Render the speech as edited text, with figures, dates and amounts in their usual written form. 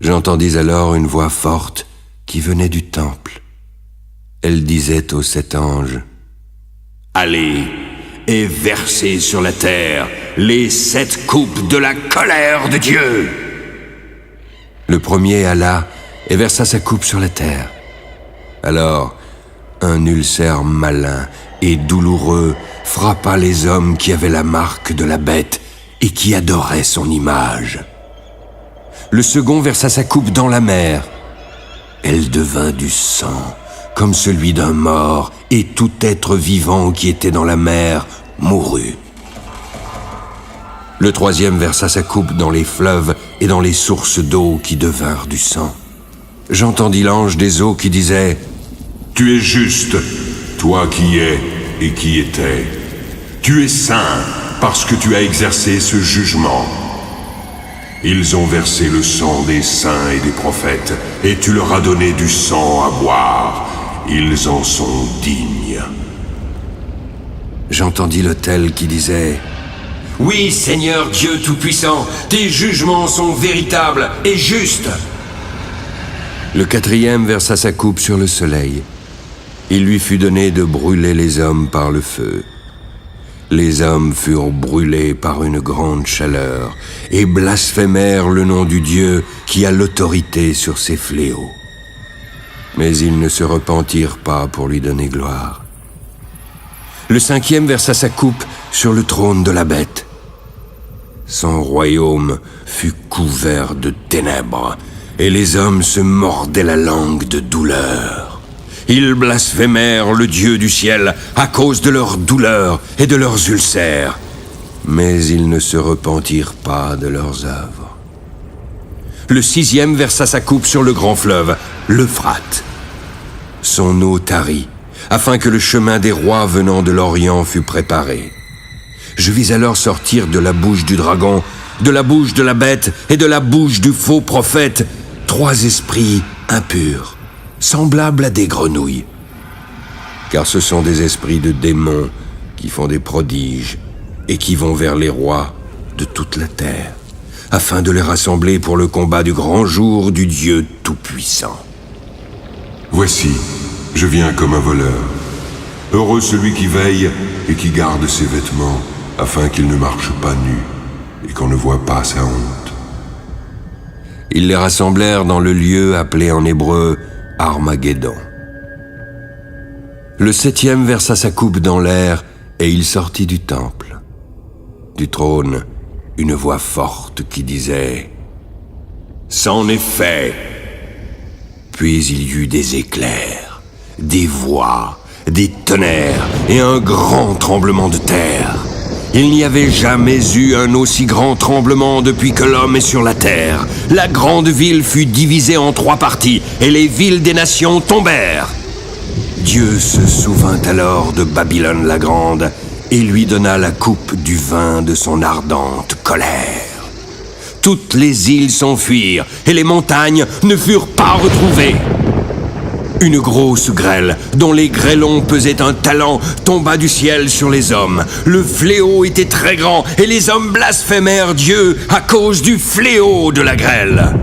J'entendis alors une voix forte qui venait du temple. Elle disait aux 7 anges: « Allez et versez sur la terre les 7 coupes de la colère de Dieu. » Le premier alla et versa sa coupe sur la terre. Alors, un ulcère malin et douloureux frappa les hommes qui avaient la marque de la bête et qui adoraient son image. Le second versa sa coupe dans la mer. Elle devint du sang, comme celui d'un mort, et tout être vivant qui était dans la mer mourut. Le troisième versa sa coupe dans les fleuves et dans les sources d'eau qui devinrent du sang. J'entendis l'ange des eaux qui disait: « Tu es juste, toi qui es et qui étais. Tu es saint parce que tu as exercé ce jugement. Ils ont versé le sang des saints et des prophètes, et tu leur as donné du sang à boire. Ils en sont dignes. » J'entendis l'autel qui disait: « Oui, Seigneur Dieu Tout-Puissant, tes jugements sont véritables et justes. » Le quatrième versa sa coupe sur le soleil. Il lui fut donné de brûler les hommes par le feu. Les hommes furent brûlés par une grande chaleur et blasphémèrent le nom du Dieu qui a l'autorité sur ces fléaux. Mais ils ne se repentirent pas pour lui donner gloire. Le cinquième versa sa coupe sur le trône de la bête. Son royaume fut couvert de ténèbres, et les hommes se mordaient la langue de douleur. Ils blasphémèrent le Dieu du ciel à cause de leurs douleurs et de leurs ulcères, mais ils ne se repentirent pas de leurs œuvres. Le sixième versa sa coupe sur le grand fleuve, l'Euphrate. Son eau tarit, afin que le chemin des rois venant de l'Orient fût préparé. Je vis alors sortir de la bouche du dragon, de la bouche de la bête et de la bouche du faux prophète 3 esprits impurs, semblables à des grenouilles. Car ce sont des esprits de démons qui font des prodiges et qui vont vers les rois de toute la terre, afin de les rassembler pour le combat du grand jour du Dieu Tout-Puissant. Voici, je viens comme un voleur. Heureux celui qui veille et qui garde ses vêtements, afin qu'il ne marche pas nu et qu'on ne voit pas sa honte. Ils les rassemblèrent dans le lieu appelé en hébreu Armageddon. Le septième versa sa coupe dans l'air et il sortit du temple. Du trône, une voix forte qui disait: « C'en est fait. » Puis il y eut des éclairs, des voix, des tonnerres et un grand tremblement de terre. Il n'y avait jamais eu un aussi grand tremblement depuis que l'homme est sur la terre. La grande ville fut divisée en 3 parties et les villes des nations tombèrent. Dieu se souvint alors de Babylone la grande et lui donna la coupe du vin de son ardente colère. Toutes les îles s'enfuirent et les montagnes ne furent pas retrouvées. Une grosse grêle, dont les grêlons pesaient un talent, tomba du ciel sur les hommes. Le fléau était très grand et les hommes blasphémèrent Dieu à cause du fléau de la grêle.